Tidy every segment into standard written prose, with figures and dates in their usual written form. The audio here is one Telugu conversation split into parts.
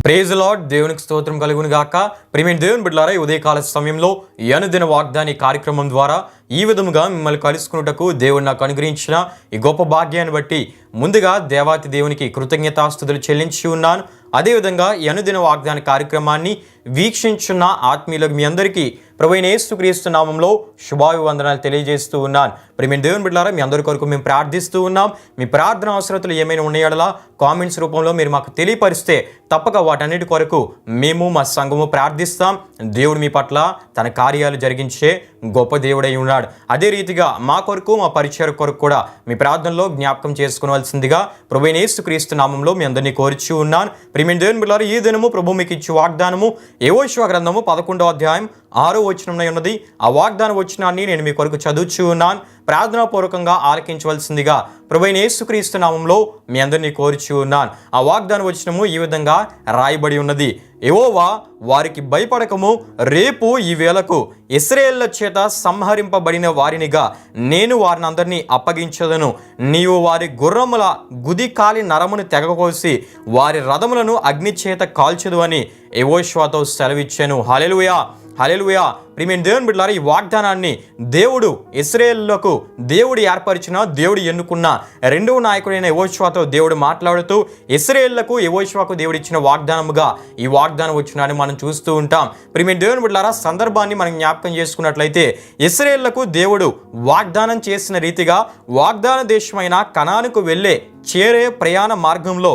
Praise lord. దేవునికి స్తోత్రం కలుగును గాక. ప్రియమైన దేవుని బిడ్డలారా, ఈ ఉదయకాల సమయంలో ఈ అనుదిన వాగ్దాని కార్యక్రమం ద్వారా ఈ విధముగా మిమ్మల్ని కలుసుకున్నటకు దేవుడు నాకు అనుగ్రహించిన ఈ గొప్ప భాగ్యాన్ని బట్టి ముందుగా దేవాతి దేవునికి కృతజ్ఞతాస్తుతులు చెల్లించి ఉన్నాను. అదేవిధంగా ఈ అనుదిన వాగ్దాన కార్యక్రమాన్ని వీక్షించున్న ఆత్మీయులకు మీ అందరికీ ప్రభువైన యేసుక్రీస్తు నామంలో శుభాభివందనాలు తెలియజేస్తూ ఉన్నాను. ప్రియమైన దేవుని బిడ్డలారా, మీ అందరి కొరకు మేము ప్రార్థిస్తూ ఉన్నాం. మీ ప్రార్థన అవసరతలు ఏమైనా ఉన్నాయలా కామెంట్స్ రూపంలో మీరు మాకు తెలియపరిస్తే తప్పక వాటన్నిటి కొరకు మేము మా సంఘము ప్రార్థిస్తాం. దేవుడు మీ పట్ల తన కార్యాలు జరిగించే గొప్ప దేవుడై ఉన్నాడు. అదే రీతిగా మా కొరకు, మా పరిచయ కొరకు కూడా మీ ప్రార్థనలో జ్ఞాపకం చేసుకునవలసిందిగా ప్రభువైన యేసుక్రీస్తు నామంలో మీ అందరినీ కోరుచూ ఉన్నాను. ప్రియమైన దేవుని బిడ్డలారా, ఈ దినము ప్రభు మీకు ఇచ్చే వాగ్దానము యెహోషువ గ్రంథము 11వ అధ్యాయం 6వ వచనంలో ఉన్నది. ఆ వాగ్దాన వచనాన్ని నేను మీ కొరకు చదువుచూ ఉన్నాను. ప్రార్థనాపూర్వకంగా ఆలకించవలసిందిగా ప్రభువైన యేసుక్రీస్తు నామంలో మీ అందరినీ కోరుచూ ఉన్నాను. ఆ వాగ్దాన వచనము ఈ విధంగా రాయబడి ఉన్నది. యెహోవా వారికి భయపడకము, రేపు ఈ వేళకు ఇశ్రాయేళ్ల చేత సంహరింపబడిన వారినిగా నేను వారిని అందరినీ అప్పగించదను. నీవు వారి గుర్రముల గుదికాలి నరమును తెగకోసి వారి రథములను అగ్ని చేత కాల్చదు అని యెహోషువతో సెలవిచ్చాను. హల్లెలూయా, హల్లెలూయా. ప్రియమైన దేవుని బిడ్డలారా, ఈ వాగ్దానాన్ని దేవుడు ఇశ్రాయేలులకు దేవుడు ఏర్పరిచిన, దేవుడు ఎన్నుకున్న రెండవ నాయకుడైన యెహోషువతో దేవుడు మాట్లాడుతూ ఇశ్రాయేలులకు యెహోషువకు దేవుడు ఇచ్చిన వాగ్దానముగా ఈ వాగ్దానం వచ్చినాన్ని మనం చూస్తూ ఉంటాం. ప్రియమైన దేవుని బిడ్డలారా, సందర్భాన్ని మనం జ్ఞాపకం చేసుకున్నట్లయితే ఇశ్రాయేలులకు దేవుడు వాగ్దానం చేసిన రీతిగా వాగ్దాన దేశమైన కనానుకు వెళ్ళే చేరే ప్రయాణ మార్గంలో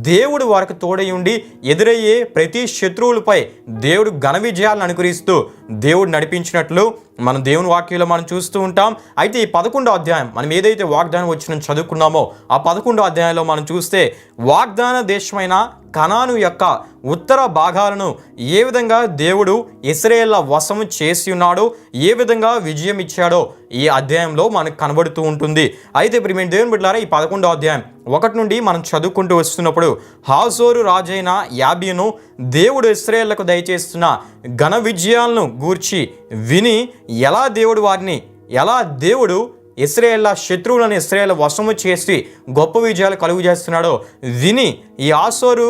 దేవుడు వారికి తోడై ఉండి ఎదురయ్యే ప్రతి శత్రువులపై దేవుడు ఘన విజయాలను అనుగ్రహిస్తూ దేవుడు నడిపించినట్లు మనం దేవుని వాక్యంలో మనం చూస్తూ ఉంటాం. అయితే ఈ 11వ అధ్యాయం మనం ఏదైతే వాగ్దానం వచ్చిన చదువుకున్నామో ఆ 11వ అధ్యాయంలో మనం చూస్తే వాగ్దాన దేశమైన కనాను యొక్క ఉత్తర భాగాలను ఏ విధంగా దేవుడు ఇశ్రాయేళ్ల వశము చేసి ఉన్నాడో, ఏ విధంగా విజయం ఇచ్చాడో ఈ అధ్యాయంలో మనకు కనబడుతూ ఉంటుంది. అయితే ప్రియమైన దేవుని బిడ్డలారా, ఈ 11వ అధ్యాయం 1 నుండి మనం చదువుకుంటూ వస్తున్నప్పుడు హాజోరు రాజైన యాబీను దేవుడు ఇశ్రాయేళ్లకు దయచేస్తున్న ఘన విజయాలను గూర్చి విని ఎలా దేవుడు ఇశ్రాయేళ్ల శత్రువులను ఇశ్రాయేల్ వశము చేసి గొప్ప విజయాలు కలుగు చేస్తున్నాడో విని ఈ ఆసోరు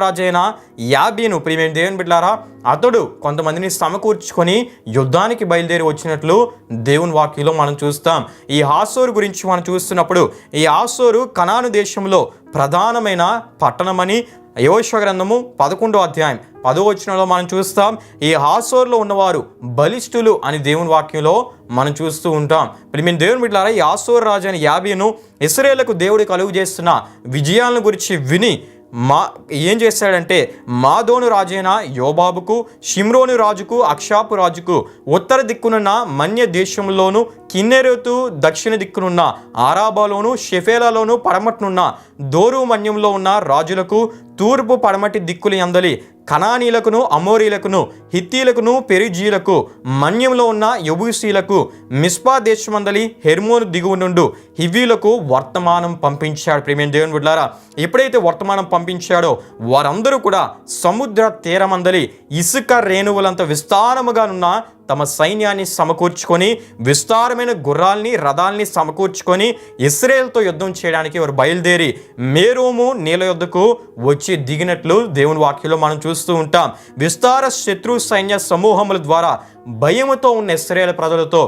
రాజైన యాబీను, ప్రియమైన దేవుని బిడ్డలారా, అతడు కొంతమందిని సమకూర్చుకొని యుద్ధానికి బయలుదేరి వచ్చినట్లు దేవుని వాక్యంలో మనం చూస్తాం. ఈ హాసోరు గురించి మనం చూస్తున్నప్పుడు ఈ హాసోరు కనాను దేశంలో ప్రధానమైన పట్టణమని యెహోషువ గ్రంథము 11వ అధ్యాయం 10వ వచనంలో మనం చూస్తాం. ఈ హాసోరులో ఉన్నవారు బలిష్ఠులు అని దేవుని వాక్యంలో మనం చూస్తూ ఉంటాం. ప్రియమైన దేవుని బిడ్డలారా, ఈ హాసోరు రాజు అయిన యాబీను ఇశ్రాయేలుకు దేవుడు కలుగు చేస్తున్న విజయాలను గురించి విని ఏం చేశాడంటే మాదోను రాజైన యోబాబుకు, షిమ్రోను రాజుకు, అక్షాపు రాజుకు, ఉత్తర దిక్కునున్న మన్య దేశంలోను, కిన్నెరెతు దక్షిణ దిక్కునున్న ఆరాబాలోను, షెఫేలాలోను, పడమట్నున్న దోరు మన్యంలో ఉన్న రాజులకు, తూర్పు పడమటి దిక్కుల యందలి కనానీలకును, అమోరీలకును, హిత్తీలకును, పెరిజీలకు, మన్యంలో ఉన్న యెబూసీలకు, మిస్పా దేశమందలి హెర్మోను దిగువ నుండు హివ్వీలకు వర్తమానం పంపించాడు. ప్రియమైన దేవుని బిడ్డలారా, ఎప్పుడైతే వర్తమానం పంపించాడో వారందరూ కూడా సముద్ర తీరమందలి ఇసుక రేణువులంత విస్తారముగానున్న తమ సైన్యాన్ని సమకూర్చుకొని, విస్తారమైన గుర్రాల్ని, రథాల్ని సమకూర్చుకొని ఇశ్రాయేలుతో యుద్ధం చేయడానికి వారు బయలుదేరి మేరోము నీళ్ళ యొద్దకు వచ్చి దిగినట్లు దేవుని వాక్యంలో మనం చూస్తూ ఉంటాం. విస్తార శత్రు సైన్య సమూహముల ద్వారా భయముతో ఉన్న ఇశ్రాయేలు ప్రజలతో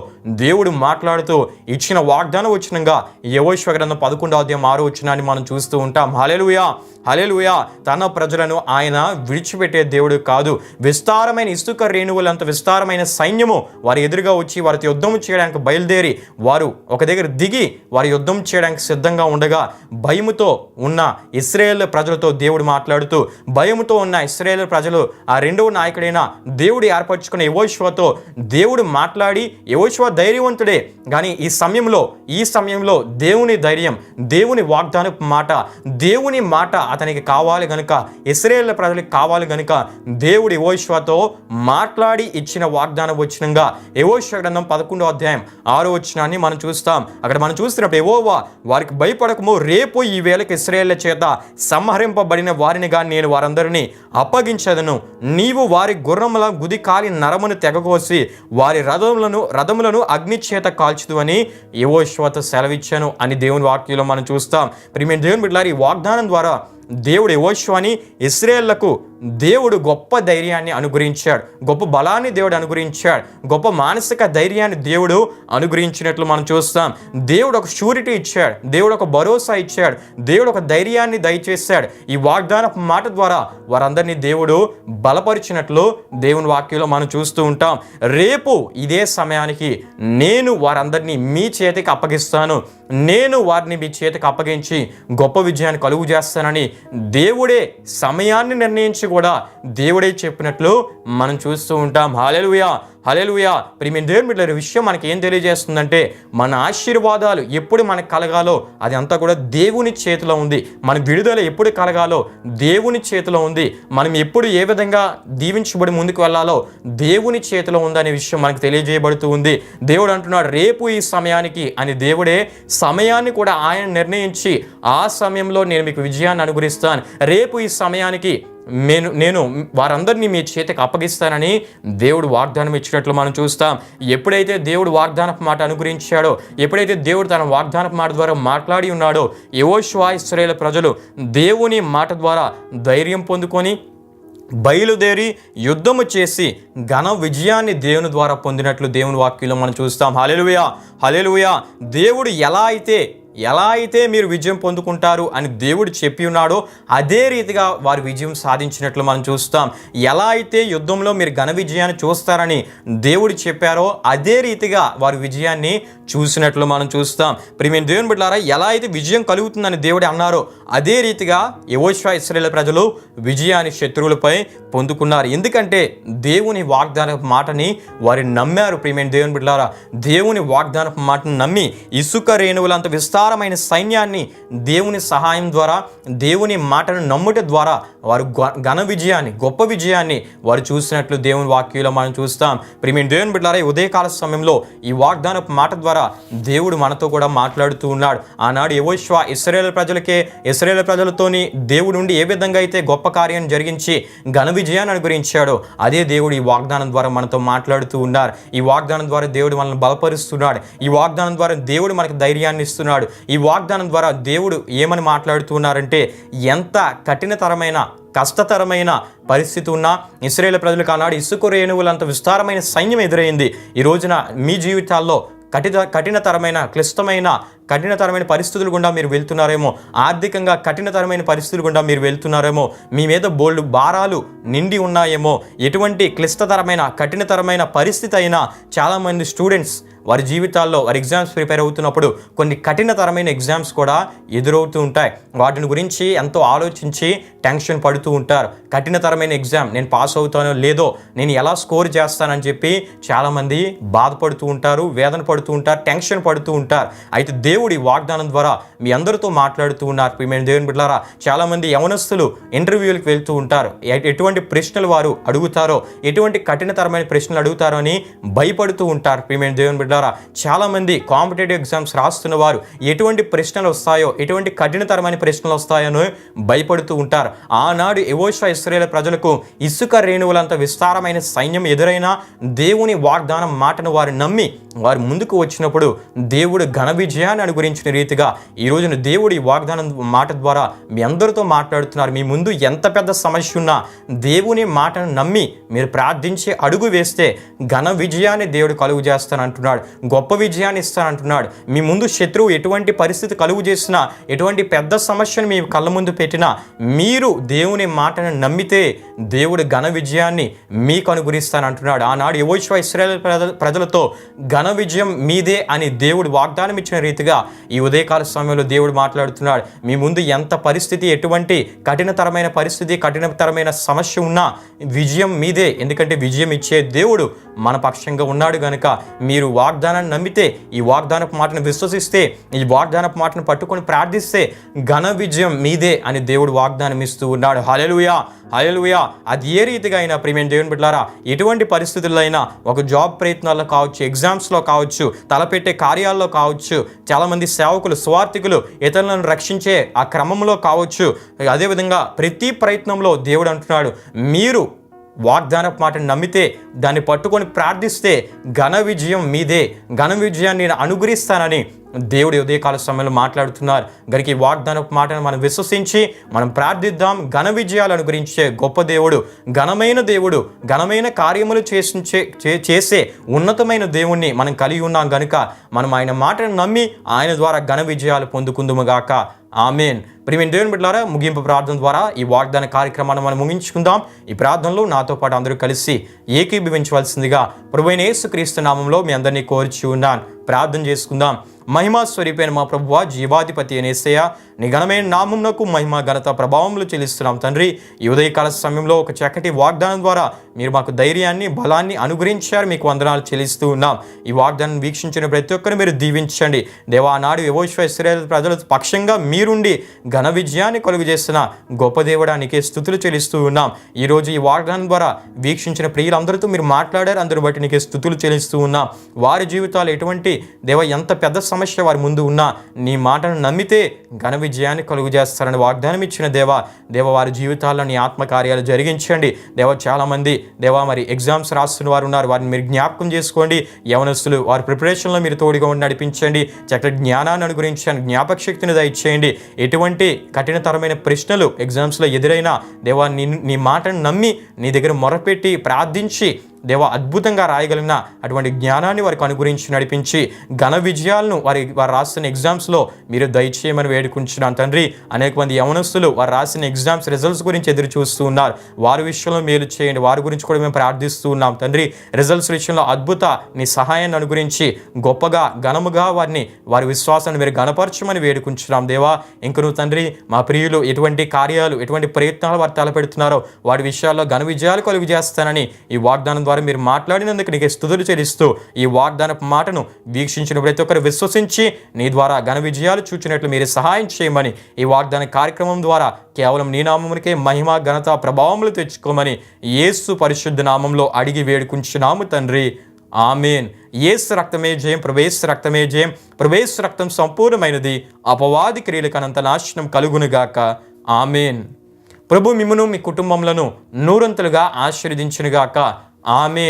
దేవుడు మాట్లాడుతూ ఇచ్చిన వాగ్దానం వచనంగా యెహోషువ గ్రంథం 11వ అధ్యాయం 6వ వచనాన్ని మనం చూస్తూ ఉంటాం. హల్లెలూయా, హల్లెలూయా. తన ప్రజలను ఆయన విడిచిపెట్టే దేవుడు కాదు. విస్తారమైన ఇసుక రేణువులంత విస్తారమైన సైన్యము వారి ఎదురుగా వచ్చి వారితో యుద్ధం చేయడానికి బయలుదేరి వారు ఒక దగ్గర దిగి వారి యుద్ధం చేయడానికి సిద్ధంగా ఉండగా భయముతో ఉన్న ఇశ్రాయేలు ప్రజలతో దేవుడు మాట్లాడుతూ, భయముతో ఉన్న ఇశ్రాయేలు ప్రజలు ఆ రెండవ నాయకుడైన దేవుడు ఏర్పరచుకున్న యెహోషువతో దేవుడు మాట్లాడి, యెహోషువ ధైర్యవంతుడే కానీ ఈ సమయంలో దేవుని ధైర్యం, దేవుని వాగ్దానపు మాట, దేవుని మాట అతనికి కావాలి గనుక, ఇశ్రాయేలు ప్రజలకు కావాలి గనుక దేవుడు యెహోషువతో మాట్లాడి ఇచ్చిన వాగ్దానం వచనంగా యెహోషువ గ్రంథం 11వ అధ్యాయం 6వ వచనాన్ని మనం చూస్తాం. అక్కడ మనం చూస్తున్నప్పుడు యెహోవా వారికి భయపడకము, రేపు ఈ వేళకి ఇశ్రాయేళ్ల చేత సంహరింపబడిన వారినిగా నేను వారందరినీ అప్పగించదను. నీవు వారి గుర్రముల గుదికాలి నరమును తెగకోసి వారి రథములను అగ్ని చేత కాల్చుదు అని యెహోషువతో సెలవిచ్చాను అని దేవుని వాక్యంలో మనం చూస్తాం. ప్రియమైన దేవుని బిడ్డలారా, ఈ వాగ్దానం ద్వారా దేవుడు యెహోషువని ఇశ్రాయేలులకు దేవుడు గొప్ప ధైర్యాన్ని అనుగ్రహించాడు, గొప్ప బలాన్ని దేవుడు అనుగ్రహించాడు, గొప్ప మానసిక ధైర్యాన్ని దేవుడు అనుగ్రహించినట్లు మనం చూస్తాం. దేవుడు ఒక షూరిటీ ఇచ్చాడు, దేవుడు ఒక భరోసా ఇచ్చాడు, దేవుడు ఒక ధైర్యాన్ని దయచేశాడు. ఈ వాగ్దాన మాట ద్వారా వారందరినీ దేవుడు బలపరిచినట్లు దేవుని వాక్యంలో మనం చూస్తూ ఉంటాం. రేపు ఇదే సమయానికి నేను వారందరినీ మీ చేతికి అప్పగిస్తాను, నేను వారిని మీ చేతికి అప్పగించి గొప్ప విజయాన్ని కలుగు చేస్తానని దేవుడే సమయాన్ని నిర్ణయించి కూడా దేవుడే చెప్పినట్లు మనం చూస్తూ ఉంటాం. హల్లెలూయా, హల్లెలూయా. ప్రియమైన దేవుని బిడ్డలారా, విషయం మనకి ఏం తెలియజేస్తుందంటే మన ఆశీర్వాదాలు ఎప్పుడు మనకు కలగాలో అది అంతా కూడా దేవుని చేతిలో ఉంది. మన విడుదల ఎప్పుడు కలగాలో దేవుని చేతిలో ఉంది. మనం ఎప్పుడు ఏ విధంగా దీవించబడి ముందుకు వెళ్ళాలో దేవుని చేతిలో ఉందనే విషయం మనకు తెలియజేయబడుతూ ఉంది. దేవుడు అంటున్నాడు రేపు ఈ సమయానికి అని. దేవుడే సమయాన్ని కూడా ఆయన నిర్ణయించి ఆ సమయంలో నేను మీకు విజయాన్ని అనుగ్రహిస్తాను, రేపు ఈ సమయానికి నేను వారందరినీ మీ చేతికి అప్పగిస్తానని దేవుడు వాగ్దానం ఇచ్చినట్లు మనం చూస్తాం. ఎప్పుడైతే దేవుడు వాగ్దానపు మాట అనుగ్రహించాడో, ఎప్పుడైతే దేవుడు తన వాగ్దానపు మాట ద్వారా మాట్లాడి ఉన్నాడో, యెహోషువ ఇశ్రాయేలు ప్రజలు దేవుని మాట ద్వారా ధైర్యం పొందుకొని బయలుదేరి యుద్ధము చేసి ఘన విజయాన్ని దేవుని ద్వారా పొందినట్లు దేవుని వాక్యంలో మనం చూస్తాం. హల్లెలూయా, హల్లెలూయా. దేవుడు ఎలా అయితే మీరు విజయం పొందుకుంటారు అని దేవుడు చెప్పి ఉన్నాడో అదే రీతిగా వారు విజయం సాధించినట్లు మనం చూస్తాం. ఎలా అయితే యుద్ధంలో మీరు ఘన విజయాన్ని చూస్తారని దేవుడు చెప్పారో అదే రీతిగా వారు విజయాన్ని చూసినట్లు మనం చూస్తాం. ప్రియమైన దేవుని బిడ్డలారా, ఎలా అయితే విజయం కలుగుతుందని దేవుడు అన్నారో అదే రీతిగా యెహోషువ ఇశ్రాయేలు ప్రజలు విజయాన్ని శత్రువులపై పొందుకున్నారు. ఎందుకంటే దేవుని వాగ్దానపు మాటని వారు నమ్మారు. ప్రియమైన దేవుని బిడ్డలారా, దేవుని వాగ్దానపు మాటను నమ్మి ఇసుక రేణువులంత విస్తారమైన సైన్యాన్ని దేవుని సహాయం ద్వారా, దేవుని మాటను నమ్ముట ద్వారా వారు ఘన విజయాన్ని, గొప్ప విజయాన్ని వారు చూసినట్లు దేవుని వాక్యంలో మనం చూస్తాం. ప్రియమైన దేవుని బిడ్డలారా, ఉదయకాల సమయంలో ఈ వాగ్దానపు మాట ద్వారా దేవుడు మనతో కూడా మాట్లాడుతూ ఉన్నాడు. ఆనాడు యెహోషువ ఇశ్రాయేలు ప్రజలతోని దేవుడు ఉండి ఏ విధంగా అయితే గొప్ప కార్యాన్ని జరిగించి ఘన విజయాన్ని అనుగ్రహించాడో అదే దేవుడు ఈ వాగ్దానం ద్వారా మనతో మాట్లాడుతూ ఉన్నారు. ఈ వాగ్దానం ద్వారా దేవుడు మనల్ని బలపరుస్తున్నాడు. ఈ వాగ్దానం ద్వారా దేవుడు మనకు ధైర్యాన్ని ఇస్తున్నాడు. ఈ వాగ్దానం ద్వారా దేవుడు ఏమని మాట్లాడుతూ ఉన్నారంటే, ఎంత కఠినతరమైన కష్టతరమైన పరిస్థితి ఉన్న ఇశ్రాయేలు ప్రజలకు ఆనాడు ఇసుక రేణువులంత విస్తారమైన సైన్యం ఎదురైంది. ఈ రోజున మీ జీవితాల్లో కఠినతరమైన కఠినతరమైన పరిస్థితులు గుండా మీరు వెళ్తున్నారేమో, ఆర్థికంగా కఠినతరమైన పరిస్థితులు గుండా మీరు వెళ్తున్నారేమో, మీ మీద బోల్డ్ భారాలు నిండి ఉన్నాయేమో, ఎటువంటి కఠినతరమైన పరిస్థితి అయినా చాలామంది స్టూడెంట్స్ వారి జీవితాల్లో వారి ఎగ్జామ్స్ ప్రిపేర్ అవుతున్నప్పుడు కొన్ని కఠినతరమైన ఎగ్జామ్స్ కూడా ఎదురవుతూ ఉంటాయి. వాటిని గురించి ఎంతో ఆలోచించి టెన్షన్ పడుతూ ఉంటారు. కఠినతరమైన ఎగ్జామ్, నేను పాస్ అవుతానో లేదో, నేను ఎలా స్కోర్ చేస్తానని చెప్పి చాలామంది బాధపడుతూ ఉంటారు, వేదన పడుతూ ఉంటారు, టెన్షన్ పడుతూ ఉంటారు. అయితే దేవుడి వాగ్దానం ద్వారా మీ అందరితో మాట్లాడుతూ ఉన్నారు. ప్రియమైన దేవుని బిడ్డలారా, చాలామంది యవనస్తులు ఇంటర్వ్యూలకు వెళ్తూ ఉంటారు. ఎటువంటి ప్రశ్నలు వారు అడుగుతారో, ఎటువంటి కఠినతరమైన ప్రశ్నలు అడుగుతారో అని భయపడుతూ ఉంటారు. ప్రియమైన దేవుని బిడ్డలారా, చాలామంది కాంపిటేటివ్ ఎగ్జామ్స్ రాస్తున్న వారు ఎటువంటి ప్రశ్నలు వస్తాయో, ఎటువంటి కఠినతరమైన ప్రశ్నలు వస్తాయో భయపడుతూ ఉంటారు. ఆనాడు యెహోషువ ఇశ్రాయేలు ప్రజలకు ఇసుక రేణువులంత విస్తారమైన సైన్యం ఎదురైనా దేవుని వాగ్దానం మాటను వారు నమ్మి వారు ముందుకు వచ్చినప్పుడు దేవుడు ఘన విజయాన్ని అనుగ్రహించిన రీతిగా ఈ రోజున దేవుడి వాగ్దానం మాట ద్వారా మీ అందరితో మాట్లాడుతున్నారు. మీ ముందు ఎంత పెద్ద సమస్య ఉన్నా దేవుని మాటను నమ్మి మీరు ప్రార్థించి అడుగు వేస్తే ఘన విజయాన్ని దేవుడు కలుగు చేస్తానంటున్నాడు, గొప్ప విజయాన్ని ఇస్తానంటున్నాడు. మీ ముందు శత్రువు ఎటువంటి పరిస్థితి కలుగు చేసినా, ఎటువంటి పెద్ద సమస్యను మీ కళ్ళ ముందు పెట్టినా మీరు దేవుని మాటను నమ్మితే దేవుడు ఘన విజయాన్ని మీకు అనుగ్రహిస్తానంటున్నాడు. ఆనాడు యెహోషువ ఇశ్రాయేలు ప్రజలతో ఘన విజయం మీదే అని దేవుడు వాగ్దానం ఇచ్చిన రీతిగా ఈ ఉదయకాల సమయంలో దేవుడు మాట్లాడుతున్నాడు. మీ ముందు ఎంత పరిస్థితి, ఎటువంటి కఠినతరమైన పరిస్థితి, కఠినతరమైన సమస్య ఉన్నా విజయం మీదే. ఎందుకంటే విజయం ఇచ్చే దేవుడు మన పక్షంగా ఉన్నాడు కనుక మీరు వాగ్దానాన్ని నమ్మితే, ఈ వాగ్దానపు మాటను విశ్వసిస్తే, ఈ వాగ్దానపు మాటను పట్టుకొని ప్రార్థిస్తే ఘన విజయం మీదే అని దేవుడు వాగ్దానం ఇస్తూ ఉన్నాడు. హల్లెలూయా, హల్లెలూయా. అది ఏ రీతిగా అయినా ప్రియమైన దేవుని బిడ్డలారా, ఎటువంటి పరిస్థితుల్లో అయినా, ఒక జాబ్ ప్రయత్నాల్లో కావచ్చు, ఎగ్జామ్స్లో కావచ్చు, తలపెట్టే కార్యాల్లో కావచ్చు, చాలామంది సేవకులు, స్వార్థికులు ఇతరులను రక్షించే ఆ క్రమంలో కావచ్చు, అదేవిధంగా ప్రతి ప్రయత్నంలో దేవుడు అంటున్నాడు మీరు వాగ్దానపు మాటను నమ్మితే, దాన్ని పట్టుకొని ప్రార్థిస్తే ఘన విజయం మీదే, ఘన విజయాన్ని నేను అనుగ్రహిస్తానని దేవుడు ఉదయకాల సమయంలో మాట్లాడుతున్నారు గరికి ఈ వాగ్దాన మాటను మనం విశ్వసించి మనం ప్రార్థిద్దాం. ఘన విజయాలను గురించే గొప్ప దేవుడు, ఘనమైన కార్యములు చేసే ఉన్నతమైన దేవుణ్ణి మనం కలిగి ఉన్నాం గనుక మనం ఆయన మాటను నమ్మి ఆయన ద్వారా ఘన విజయాలు పొందుకుందుముగాక. ఆమేన్. ప్రియమైన దేవుని బిడ్డలారా, ముగింపు ప్రార్థన ద్వారా ఈ వాగ్దాన కార్యక్రమాన్ని మనం ముగించుకుందాం. ఈ ప్రార్థనలో నాతో పాటు అందరూ కలిసి ఏకీభవించవలసిందిగా ప్రభువైన యేసుక్రీస్తు నామంలో మీ అందరినీ కోరుచు ఉన్నాను. ప్రార్థన చేసుకుందాం. మహిమా స్వరూపైన మా ప్రభువా, జీవాధిపతి అయిన యేసయ్య, నీ ఘనమైన నామమునకు మహిమ ఘనత ప్రభావములు చెల్లిస్తున్నాం తండ్రి. ఈ ఉదయకాల సమయంలో ఒక చక్కటి వాగ్దానం ద్వారా మీరు మాకు ధైర్యాన్ని, బలాన్ని అనుగ్రహించారు. మీకు వందనాలు చెల్లిస్తూ ఉన్నాం. ఈ వాగ్దానం వీక్షించిన ప్రతి ఒక్కరు మీరు దీవించండి దేవా. నాడు యెహోషువ ఇశ్రాయేలు ప్రజల పక్షంగా మీరుండి ఘన విజయాన్ని కలుగు చేస్తున్న గొప్ప దేవుడా, నీకే స్తుతులు చెల్లిస్తూ ఉన్నాం. ఈరోజు ఈ వాగ్దానం ద్వారా వీక్షించిన ప్రియులందరితో మీరు మాట్లాడారు. అందరూ బట్టి నీకే స్తుతులు చెల్లిస్తూ ఉన్నాం. వారి జీవితాలు ఎటువంటి దేవ ఎంత పెద్ద సమస్య వారి ముందు ఉన్నా నీ మాటను నమ్మితే ఘన విజయాన్ని కలుగు చేస్తారని వాగ్దానం ఇచ్చిన దేవ వారి జీవితాల్లో నీ ఆత్మకార్యాలు జరిగించండి దేవ. చాలామంది దేవా మరి ఎగ్జామ్స్ రాస్తున్న వారు ఉన్నారు, వారిని మీరు జ్ఞాపకం చేసుకోండి. యవనస్తులు వారి ప్రిపరేషన్లో మీరు తోడుగా ఉండి నడిపించండి. చక్కటి జ్ఞానాన్ని అనుగ్రహించండి, జ్ఞాపక శక్తిని దయచేయండి. ఎటువంటి కఠినతరమైన ప్రశ్నలు ఎగ్జామ్స్లో ఎదురైనా దేవా నీ మాటను నమ్మి నీ దగ్గర మొరపెట్టి ప్రార్థించి దేవ అద్భుతంగా రాయగలిగిన అటువంటి జ్ఞానాన్ని వారికి అనుగురించి నడిపించి ఘన విజయాలను వారు రాసిన ఎగ్జామ్స్లో మీరు దయచేయమని వేడుకుంటున్నాను తండ్రి. అనేక మంది యవనస్తులు వారు రాసిన ఎగ్జామ్స్ రిజల్ట్స్ గురించి ఎదురు చూస్తూ ఉన్నారు. వారి విషయంలో మేలు చేయండి, వారి గురించి కూడా మేము ప్రార్థిస్తూ ఉన్నాం తండ్రి. రిజల్ట్స్ విషయంలో అద్భుత నీ సహాయాన్ని అనుగురించి గొప్పగా ఘనముగా వారి విశ్వాసాన్ని మీరు ఘనపరచమని వేడుకుంటున్నాం దేవా. ఇంకను తండ్రి మా ప్రియులు ఎటువంటి కార్యాలు, ఎటువంటి ప్రయత్నాలు వారు తలపెడుతున్నారో వారి విషయాల్లో ఘన విజయాలు కలుగు చేస్తానని ఈ వాగ్దానం ద్వారా మీరు మాట్లాడినందుకు నీకు స్తుతులు చెల్లిస్తూ ఈ వాగ్దానపు మాటను వీక్షించిన ప్రతి ఒక్కరు విశ్వసించి నీ ద్వారా ఘన విజయాలు చూచినట్లు మీరు సహాయం చేయమని ఈ వాగ్దాన కార్యక్రమం ద్వారా కేవలం నీ నామమునికే మహిమ ఘనత ప్రభావములు తెచ్చుకోమని యేసు పరిశుద్ధ నామంలో అడిగి వేడుకుంటున్నాము తండ్రి. ఆమేన్. యేసు రక్తమే జయం, ప్రవేశ రక్తమే జయం, ప్రవేశ రక్తం సంపూర్ణమైనది, అపవాది క్రియలకు అనంత నాశనం కలుగునుగాక. ఆమేన్. ప్రభు మిమ్మును మీ కుటుంబములను నూరంతలుగా ఆశీర్వదించునుగాక. ఆమేన్.